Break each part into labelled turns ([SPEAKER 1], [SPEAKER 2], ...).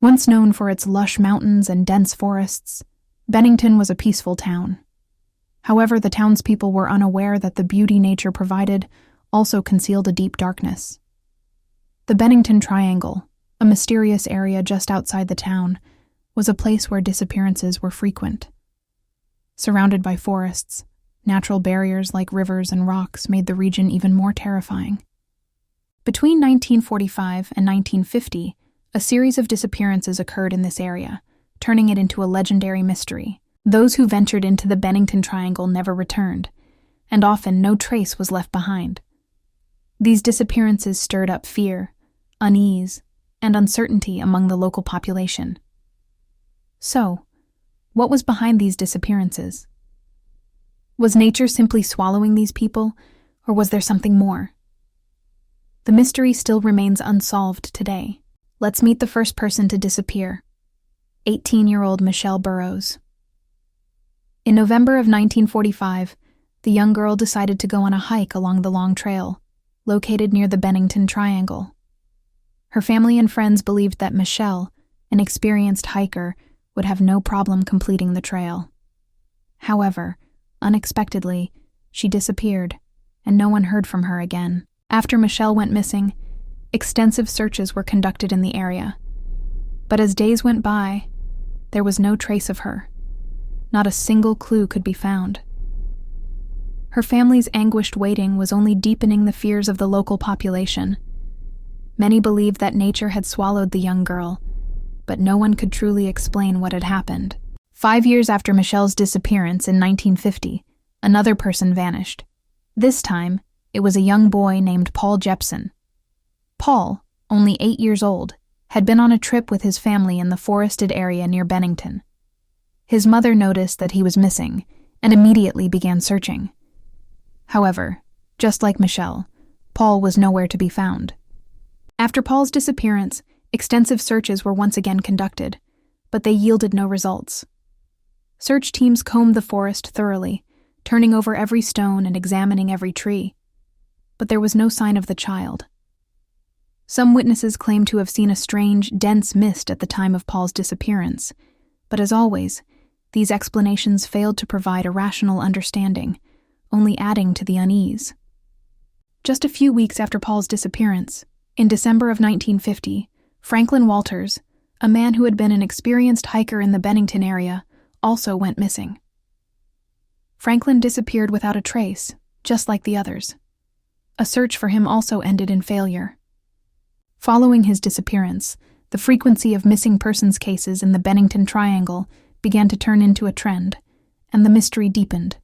[SPEAKER 1] Once known for its lush mountains and dense forests, Bennington was a peaceful town. However, the townspeople were unaware that the beauty nature provided also concealed a deep darkness. The Bennington Triangle, a mysterious area just outside the town, was a place where disappearances were frequent. Surrounded by forests, natural barriers like rivers and rocks made the region even more terrifying. Between 1945 and 1950, a series of disappearances occurred in this area, turning it into a legendary mystery. Those who ventured into the Bennington Triangle never returned, and often no trace was left behind. These disappearances stirred up fear, unease, and uncertainty among the local population. So, what was behind these disappearances? Was nature simply swallowing these people, or was there something more? The mystery still remains unsolved today. Let's meet the first person to disappear, 18-year-old Michelle Burroughs. In November of 1945, the young girl decided to go on a hike along the long trail, located near the Bennington Triangle. Her family and friends believed that Michelle, an experienced hiker, would have no problem completing the trail. However, unexpectedly, she disappeared, and no one heard from her again. After Michelle went missing, extensive searches were conducted in the area. But as days went by, there was no trace of her. Not a single clue could be found. Her family's anguished waiting was only deepening the fears of the local population. Many believed that nature had swallowed the young girl, but no one could truly explain what had happened. 5 years after Michelle's disappearance in 1950, another person vanished. This time, it was a young boy named Paul Jepson. Paul, only 8 years old, had been on a trip with his family in the forested area near Bennington. His mother noticed that he was missing and immediately began searching. However, just like Michelle, Paul was nowhere to be found. After Paul's disappearance, extensive searches were once again conducted, but they yielded no results. Search teams combed the forest thoroughly, turning over every stone and examining every tree. But there was no sign of the child. Some witnesses claimed to have seen a strange, dense mist at the time of Paul's disappearance, but as always, these explanations failed to provide a rational understanding, only adding to the unease. Just a few weeks after Paul's disappearance, in December of 1950, Franklin Walters, a man who had been an experienced hiker in the Bennington area, also went missing. Franklin disappeared without a trace, just like the others. A search for him also ended in failure. Following his disappearance, the frequency of missing persons cases in the Bennington Triangle began to turn into a trend, and the mystery deepened.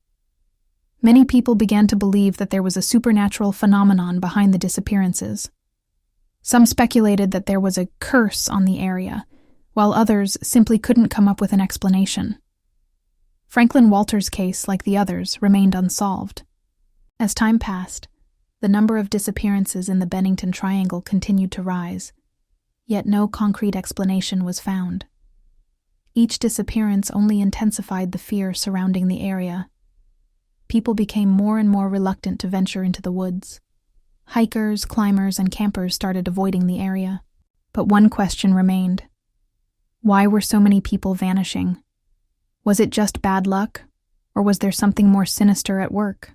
[SPEAKER 1] Many people began to believe that there was a supernatural phenomenon behind the disappearances. Some speculated that there was a curse on the area, while others simply couldn't come up with an explanation. Franklin Walters' case, like the others, remained unsolved. As time passed, the number of disappearances in the Bennington Triangle continued to rise, yet no concrete explanation was found. Each disappearance only intensified the fear surrounding the area. People became more and more reluctant to venture into the woods. Hikers, climbers, and campers started avoiding the area. But one question remained. Why were so many people vanishing? Was it just bad luck, or was there something more sinister at work?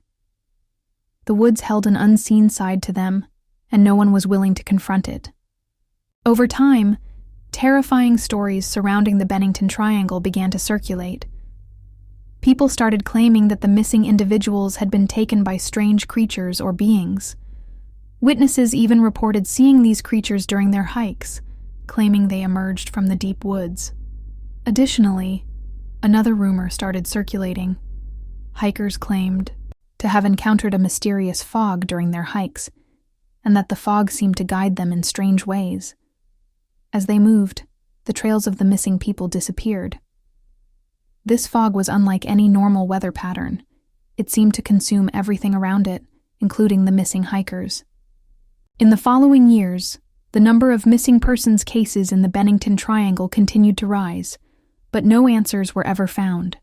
[SPEAKER 1] The woods held an unseen side to them, and no one was willing to confront it. Over time, terrifying stories surrounding the Bennington Triangle began to circulate. People started claiming that the missing individuals had been taken by strange creatures or beings. Witnesses even reported seeing these creatures during their hikes, claiming they emerged from the deep woods. Additionally, another rumor started circulating. Hikers claimed to have encountered a mysterious fog during their hikes, and that the fog seemed to guide them in strange ways. As they moved, the trails of the missing people disappeared. This fog was unlike any normal weather pattern. It seemed to consume everything around it, including the missing hikers. In the following years, the number of missing persons cases in the Bennington Triangle continued to rise, but no answers were ever found.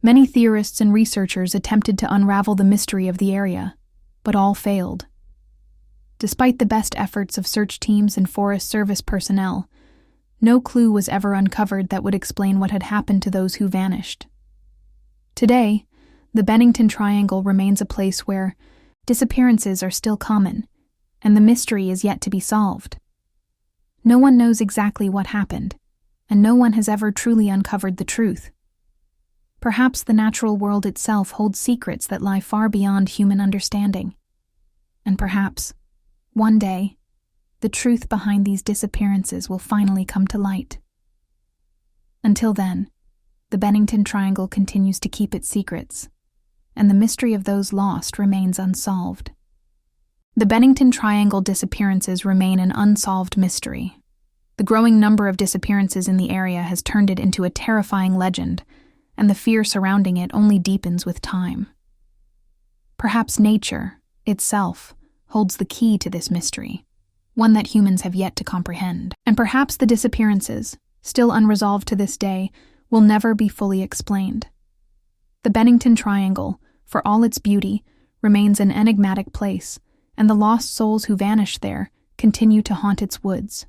[SPEAKER 1] Many theorists and researchers attempted to unravel the mystery of the area, but all failed. Despite the best efforts of search teams and Forest Service personnel, No clue was ever uncovered that would explain what had happened to those who vanished. Today, the Bennington Triangle remains a place where disappearances are still common, and the mystery is yet to be solved. No one knows exactly what happened, and no one has ever truly uncovered the truth. Perhaps the natural world itself holds secrets that lie far beyond human understanding. And perhaps, one day, the truth behind these disappearances will finally come to light. Until then, the Bennington Triangle continues to keep its secrets, and the mystery of those lost remains unsolved. The Bennington Triangle disappearances remain an unsolved mystery. The growing number of disappearances in the area has turned it into a terrifying legend, and the fear surrounding it only deepens with time. Perhaps nature, itself, holds the key to this mystery, one that humans have yet to comprehend. And perhaps the disappearances, still unresolved to this day, will never be fully explained. The Bennington Triangle, for all its beauty, remains an enigmatic place, and the lost souls who vanished there continue to haunt its woods.